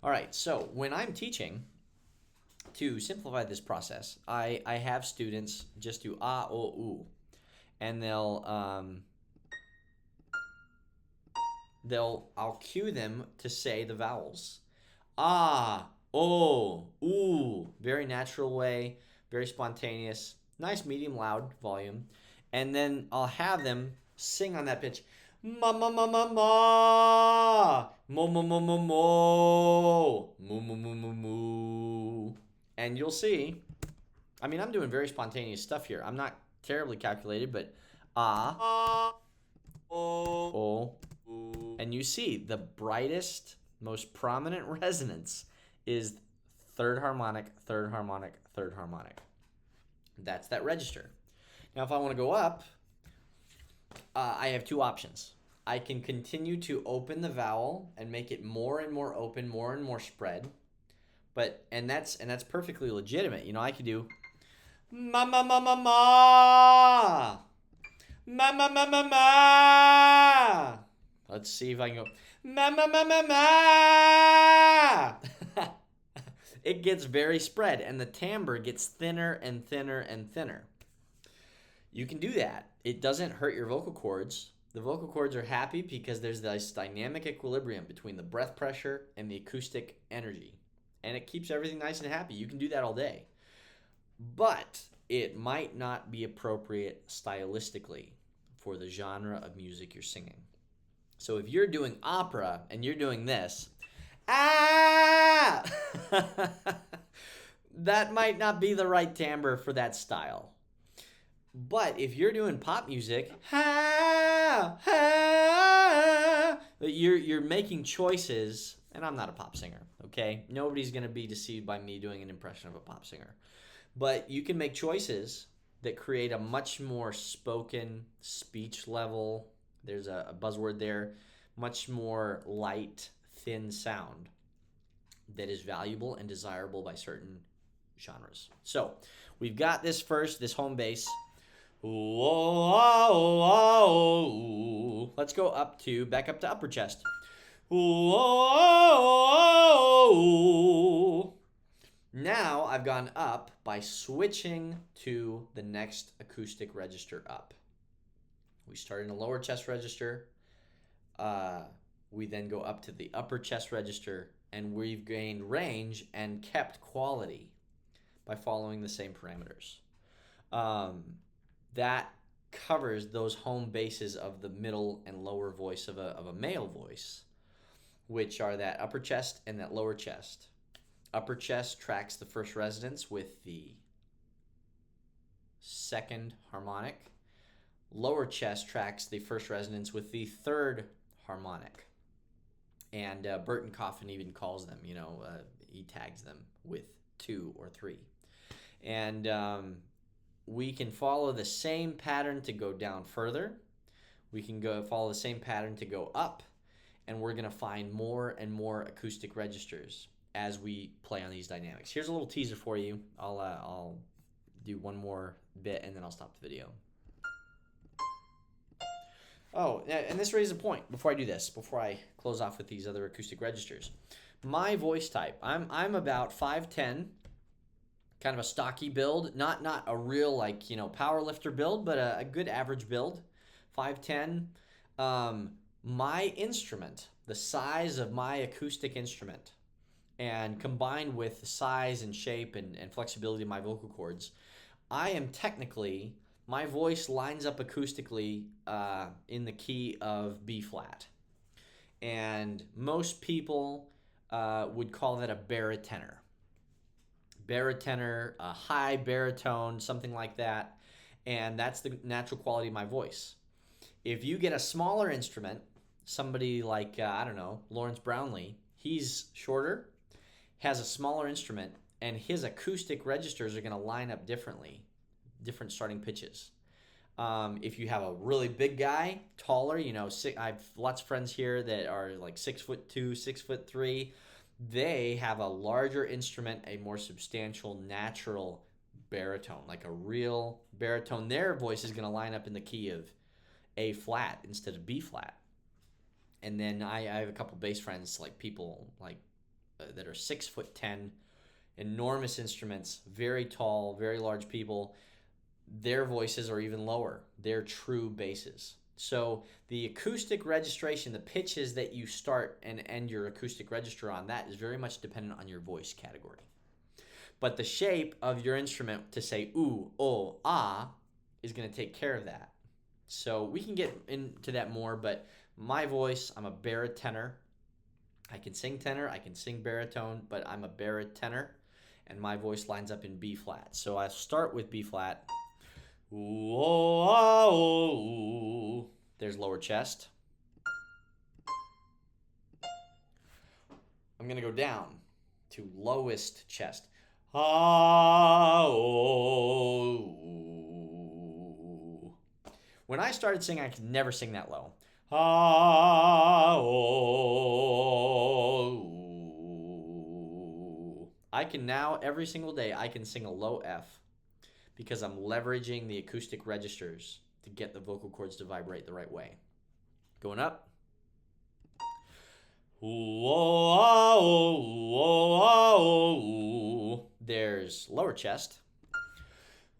All right, so when I'm teaching, to simplify this process, I have students just do ah, o, u, and I'll cue them to say the vowels. Ah, o, u, very natural way, very spontaneous, nice medium loud volume, and then I'll have them sing on that pitch. Ma ma ma ma ma, mo mo mo mo mo, moo moo moo moo moo, and you'll see. I mean, I'm doing very spontaneous stuff here. I'm not terribly calculated, but ah, o, and you see the brightest, most prominent resonance is third harmonic, third harmonic, third harmonic. That's that register. Now, if I want to go up, I have two options. I can continue to open the vowel and make it more and more open, more and more spread. And that's perfectly legitimate. I could do ma ma ma ma ma, ma ma ma ma ma. Let's see if I can go ma ma ma ma ma. It gets very spread, and the timbre gets thinner and thinner and thinner. You can do that. It doesn't hurt your vocal cords. The vocal cords are happy because there's this dynamic equilibrium between the breath pressure and the acoustic energy. And it keeps everything nice and happy. You can do that all day. But it might not be appropriate stylistically for the genre of music you're singing. So if you're doing opera and you're doing this, ah, that might not be the right timbre for that style. But if you're doing pop music, ha, ha, you're making choices, and I'm not a pop singer, okay? Nobody's going to be deceived by me doing an impression of a pop singer. But you can make choices that create a much more spoken speech level. There's a buzzword there. Much more light, thin sound that is valuable and desirable by certain genres. So we've got this home bass. Let's go back up to upper chest. Now I've gone up by switching to the next acoustic register up. We start in the lower chest register. We then go up to the upper chest register, and we've gained range and kept quality by following the same parameters. That covers those home bases of the middle and lower voice of a male voice, which are that upper chest and that lower chest. Upper chest tracks the first resonance with the second harmonic. Lower chest tracks the first resonance with the third harmonic. And Berton Coffin even calls them, he tags them with 2 or 3. And we can follow the same pattern to go down further. We can follow the same pattern to go up, and we're going to find more and more acoustic registers as we play on these dynamics. Here's a little teaser for you. I'll do one more bit, and then I'll stop the video. Oh, and this raises a point before I do this, before I close off with these other acoustic registers. My voice type, I'm about 5'10", kind of a stocky build, not a real power lifter build, but a good average build, 5'10". My instrument, the size of my acoustic instrument, and combined with the size and shape and flexibility of my vocal cords, my voice lines up acoustically in the key of B flat. And most people would call that a baritone. Baritone, a high baritone, something like that. And that's the natural quality of my voice. If you get a smaller instrument, somebody like, Lawrence Brownlee, he's shorter, has a smaller instrument, and his acoustic registers are going to line up differently, different starting pitches. If you have a really big guy, taller, I have lots of friends here that are like 6'2", 6'3". They have a larger instrument, a more substantial, natural baritone, like a real baritone. Their voice is going to line up in the key of A flat instead of B flat. And then I have a couple bass friends, like people like that are 6'10", enormous instruments, very tall, very large people. Their voices are even lower. They're true basses. So the acoustic registration, the pitches that you start and end your acoustic register on, that is very much dependent on your voice category. But the shape of your instrument to say ooh, oh, ah is going to take care of that. So we can get into that more, but my voice, I'm a baritone. I can sing tenor, I can sing baritone, but I'm a baritone, and my voice lines up in B flat. So I start with B flat. Ooh, oh, ah, oh, ooh. There's lower chest. I'm going to go down to lowest chest. Ah, oh, ooh. When I started singing, I could never sing that low. Ah, oh, ooh. I can now, every single day, I can sing a low F because I'm leveraging the acoustic registers to get the vocal cords to vibrate the right way. Going up. Ooh, oh, ah, oh, ooh, oh, ah, oh, ooh. There's lower chest.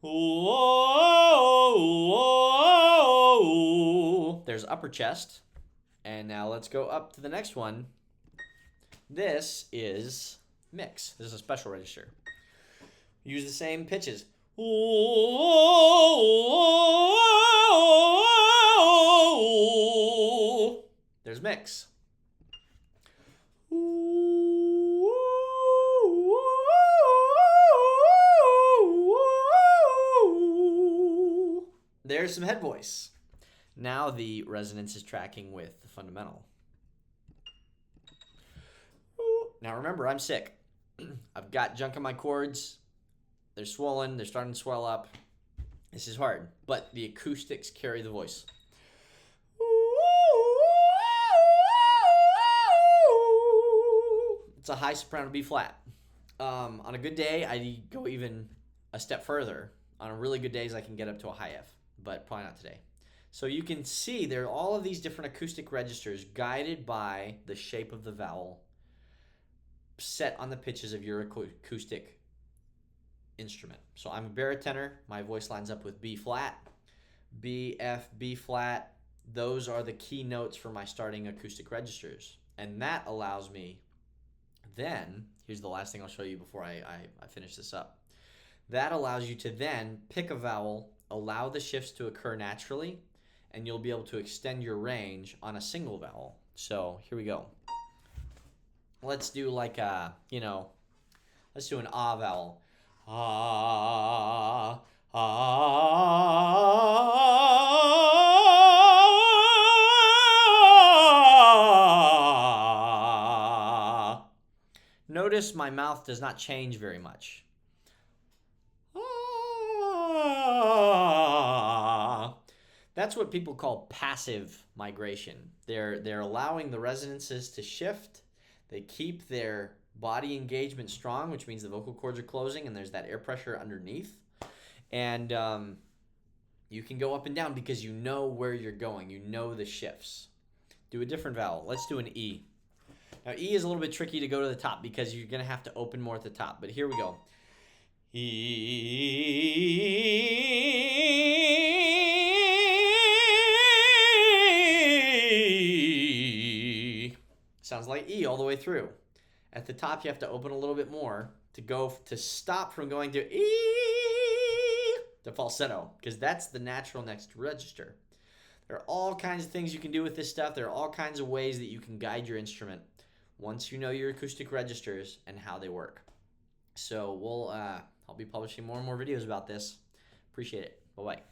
Ooh, oh, ooh, oh, ooh. There's upper chest. And now let's go up to the next one. This is mix. This is a special register. Use the same pitches. There's mix. There's some head voice. Now the resonance is tracking with the fundamental. Now remember, I'm sick. I've got junk in my cords. They're swollen. They're starting to swell up. This is hard, but the acoustics carry the voice. It's a high soprano B flat. On a good day, I go even a step further. On a really good days, I can get up to a high F, but probably not today. So you can see there are all of these different acoustic registers guided by the shape of the vowel set on the pitches of your acoustic instrument. So I'm a baritone. My voice lines up with B flat, B, F, B flat. Those are the key notes for my starting acoustic registers. And that allows me then, here's the last thing I'll show you before I finish this up. That allows you to then pick a vowel, allow the shifts to occur naturally, and you'll be able to extend your range on a single vowel. So here we go. Let's do like a, let's do an ah vowel. Ah, ah. Notice my mouth does not change very much. Ah. That's what people call passive migration. They're allowing the resonances to shift. They keep their body engagement strong, which means the vocal cords are closing and there's that air pressure underneath. And you can go up and down because you know where you're going. You know the shifts. Do a different vowel. Let's do an E. Now, E is a little bit tricky to go to the top because you're going to have to open more at the top. But here we go. E. Sounds like E all the way through. At the top, you have to open a little bit more to stop from going to E to falsetto, because that's the natural next register. There are all kinds of things you can do with this stuff. There are all kinds of ways that you can guide your instrument once you know your acoustic registers and how they work. So I'll be publishing more and more videos about this. Appreciate it. Bye-bye.